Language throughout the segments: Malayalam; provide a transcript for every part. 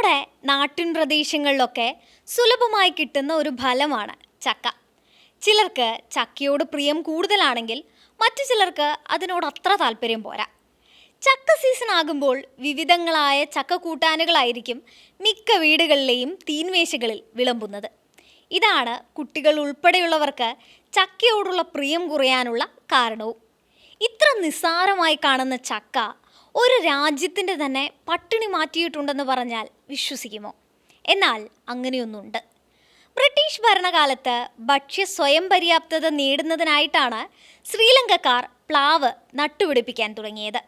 നമ്മുടെ നാട്ടിൻ പ്രദേശങ്ങളിലൊക്കെ സുലഭമായി കിട്ടുന്ന ഒരു ഫലമാണ് ചക്ക. ചിലർക്ക് ചക്കയോട് പ്രിയം കൂടുതലാണെങ്കിൽ മറ്റു ചിലർക്ക് അതിനോട് അത്ര താല്പര്യം പോരാ. ചക്ക സീസൺ ആകുമ്പോൾ വിവിധങ്ങളായ ചക്ക കൂട്ടാനുകളായിരിക്കും മിക്ക വീടുകളിലെയും തീൻമേശകളിൽ വിളമ്പുന്നത്. ഇതാണ് കുട്ടികൾ ഉൾപ്പെടെയുള്ളവർക്ക് ചക്കയോടുള്ള പ്രിയം കുറയാനുള്ള കാരണവും. ഇത്ര നിസ്സാരമായി കാണുന്ന ചക്ക ഒരു രാജ്യത്തിൻ്റെ തന്നെ പട്ടിണി മാറ്റിയിട്ടുണ്ടെന്ന് പറഞ്ഞാൽ വിശ്വസിക്കുമോ? എന്നാൽ അങ്ങനെയൊന്നുണ്ട്. ബ്രിട്ടീഷ് ഭരണകാലത്ത് ഭക്ഷ്യ സ്വയം പര്യാപ്തത നേടുന്നതിനായിട്ടാണ് ശ്രീലങ്കക്കാർ പ്ലാവ് നട്ടുപിടിപ്പിക്കാൻ തുടങ്ങിയത്.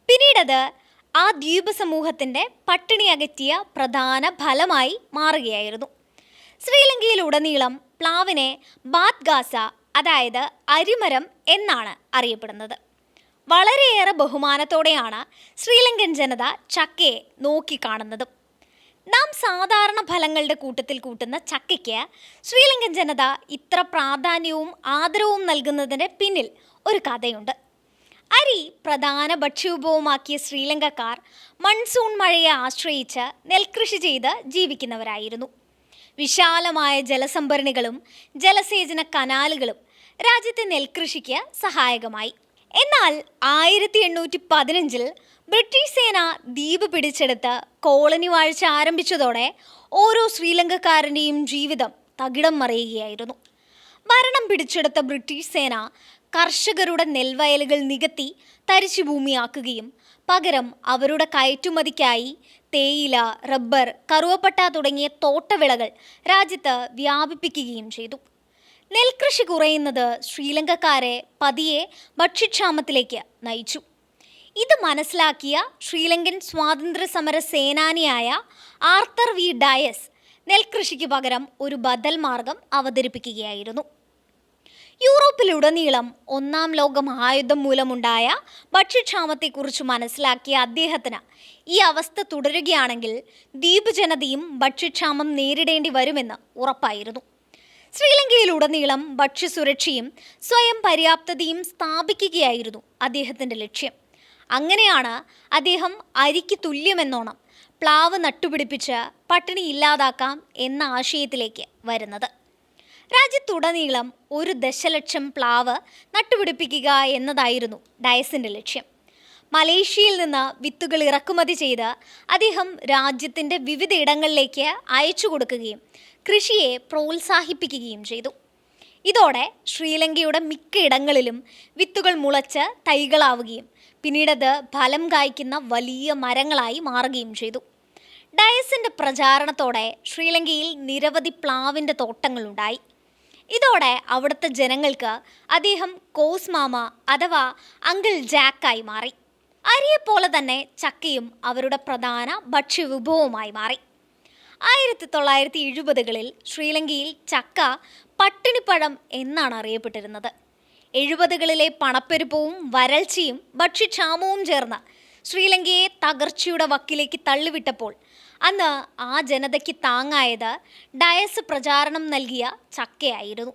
പിന്നീടത് ആ ദ്വീപ് സമൂഹത്തിൻ്റെ പട്ടിണി അകറ്റിയ പ്രധാന ഫലമായി മാറുകയായിരുന്നു. ശ്രീലങ്കയിലുടനീളം പ്ലാവിനെ ബാത്ഗാസ, അതായത് അരിമരം എന്നാണ് അറിയപ്പെടുന്നത്. വളരെയേറെ ബഹുമാനത്തോടെയാണ് ശ്രീലങ്കൻ ജനത ചക്കയെ നോക്കിക്കാണുന്നതും. നാം സാധാരണ ഫലങ്ങളുടെ കൂട്ടത്തിൽ കൂട്ടുന്ന ചക്കയ്ക്ക് ശ്രീലങ്കൻ ജനത ഇത്ര പ്രാധാന്യവും ആദരവും നൽകുന്നതിന് പിന്നിൽ ഒരു കഥയുണ്ട്. അരി പ്രധാന ഭക്ഷ്യോപവുമാക്കിയ ശ്രീലങ്കക്കാർ മൺസൂൺ മഴയെ ആശ്രയിച്ച് നെൽകൃഷി ചെയ്ത് ജീവിക്കുന്നവരായിരുന്നു. വിശാലമായ ജലസംഭരണികളും ജലസേചന കനാലുകളും രാജ്യത്തെ നെൽകൃഷിക്ക് സഹായകമായി. എന്നാൽ 1815 ബ്രിട്ടീഷ് സേന ദ്വീപ് പിടിച്ചെടുത്ത് കോളനി വാഴ്ച ആരംഭിച്ചതോടെ ഓരോ ശ്രീലങ്കക്കാരൻ്റെയും ജീവിതം തകിടം മറിയുകയായിരുന്നു. ഭരണം പിടിച്ചെടുത്ത ബ്രിട്ടീഷ് സേന കർഷകരുടെ നെൽവയലുകൾ നികത്തി തരിശു ഭൂമിയാക്കുകയും പകരം അവരുടെ കയറ്റുമതിക്കായി തേയില, റബ്ബർ, കറുവപ്പട്ട തുടങ്ങിയ തോട്ടവിളകൾ രാജ്യത്ത് വ്യാപിപ്പിക്കുകയും ചെയ്തു. നെൽകൃഷി കുറയുന്നത് ശ്രീലങ്കക്കാരെ പതിയെ ഭക്ഷ്യക്ഷാമത്തിലേക്ക് നയിച്ചു. ഇത് മനസ്സിലാക്കിയ ശ്രീലങ്കൻ സ്വാതന്ത്ര്യ സമര സേനാനിയായ ആർതർ വി ഡയസ് നെൽകൃഷിക്ക് പകരം ഒരു ബദൽ മാർഗം അവതരിപ്പിക്കുകയായിരുന്നു. യൂറോപ്പിലുടനീളം ഒന്നാം ലോക മഹായുദ്ധം മൂലമുണ്ടായ ഭക്ഷ്യക്ഷാമത്തെക്കുറിച്ച് മനസ്സിലാക്കിയ അദ്ദേഹത്തിന് ഈ അവസ്ഥ തുടരുകയാണെങ്കിൽ ദ്വീപ് ജനതയും ഭക്ഷ്യക്ഷാമം നേരിടേണ്ടി വരുമെന്ന് ഉറപ്പായിരുന്നു. ശ്രീലങ്കയിലുടനീളം ഭക്ഷ്യസുരക്ഷയും സ്വയം പര്യാപ്തതയും സ്ഥാപിക്കുകയായിരുന്നു അദ്ദേഹത്തിൻ്റെ ലക്ഷ്യം. അങ്ങനെയാണ് അദ്ദേഹം അരിക്ക് തുല്യമെന്നോണം പ്ലാവ് നട്ടുപിടിപ്പിച്ച് പട്ടിണി ഇല്ലാതാക്കാം എന്ന ആശയത്തിലേക്ക് വരുന്നത്. രാജ്യത്തുടനീളം 1 ദശലക്ഷം പ്ലാവ് നട്ടുപിടിപ്പിക്കുക എന്നതായിരുന്നു ഡയസിൻ്റെ ലക്ഷ്യം. മലേഷ്യയിൽ നിന്ന് വിത്തുകൾ ഇറക്കുമതി ചെയ്ത് അദ്ദേഹം രാജ്യത്തിൻ്റെ വിവിധ ഇടങ്ങളിലേക്ക് അയച്ചു കൊടുക്കുകയും കൃഷിയെ പ്രോത്സാഹിപ്പിക്കുകയും ചെയ്തു. ഇതോടെ ശ്രീലങ്കയുടെ മിക്ക ഇടങ്ങളിലും വിത്തുകൾ മുളച്ച് തൈകളാവുകയും പിന്നീടത് ഫലം കായ്ക്കുന്ന വലിയ മരങ്ങളായി മാറുകയും ചെയ്തു. ഡയസിൻ്റെ പ്രചാരണത്തോടെ ശ്രീലങ്കയിൽ നിരവധി പ്ലാവിൻ്റെ തോട്ടങ്ങളുണ്ടായി. ഇതോടെ അവിടുത്തെ ജനങ്ങൾക്ക് അദ്ദേഹം കോസ് മാമ അഥവാ അങ്കിൾ ജാക്കായി മാറി. അരിയെപ്പോലെ തന്നെ ചക്കയും അവരുടെ പ്രധാന ഭക്ഷ്യവിഭവമായി മാറി. 1970കളിൽ ശ്രീലങ്കയിൽ ചക്ക പട്ടിണിപ്പഴം എന്നാണ് അറിയപ്പെട്ടിരുന്നത്. 70കളിലെ പണപ്പെരുപ്പവും വരൾച്ചയും ഭക്ഷ്യക്ഷാമവും ചേർന്ന് ശ്രീലങ്കയെ തകർച്ചയുടെ വക്കിലേക്ക് തള്ളിവിട്ടപ്പോൾ അന്ന് ആ ജനതയ്ക്ക് താങ്ങായത് ഡയസ് പ്രചാരണം നൽകിയ ചക്കയായിരുന്നു.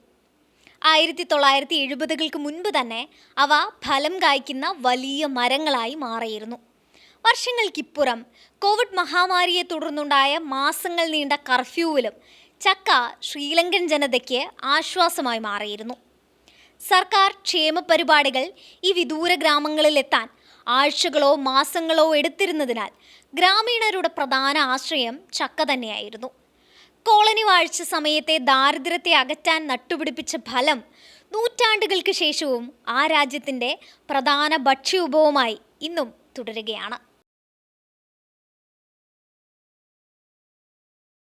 1970കൾക്ക് മുൻപ് തന്നെ അവ ഫലം കായ്ക്കുന്ന വലിയ മരങ്ങളായി മാറിയിരുന്നു. വർഷങ്ങൾക്കിപ്പുറം കോവിഡ് മഹാമാരിയെ തുടർന്നുണ്ടായ മാസങ്ങൾ നീണ്ട കർഫ്യൂവിലും ചക്ക ശ്രീലങ്കൻ ജനതയ്ക്ക് ആശ്വാസമായി മാറിയിരുന്നു. സർക്കാർ ക്ഷേമ പരിപാടികൾ ഈ വിദൂര ഗ്രാമങ്ങളിലെത്താൻ ആഴ്ചകളോ മാസങ്ങളോ എടുത്തിരുന്നതിനാൽ ഗ്രാമീണരുടെ പ്രധാന ആശ്രയം ചക്ക തന്നെയായിരുന്നു. കോളനി വാഴ്ച സമയത്തെ ദാരിദ്ര്യത്തെ അകറ്റാൻ നട്ടുപിടിപ്പിച്ച ഫലം നൂറ്റാണ്ടുകൾക്ക് ശേഷവും ആ രാജ്യത്തിൻ്റെ പ്രധാന ഭക്ഷ്യോപവുമായി ഇന്നും തുടരുകയാണ്.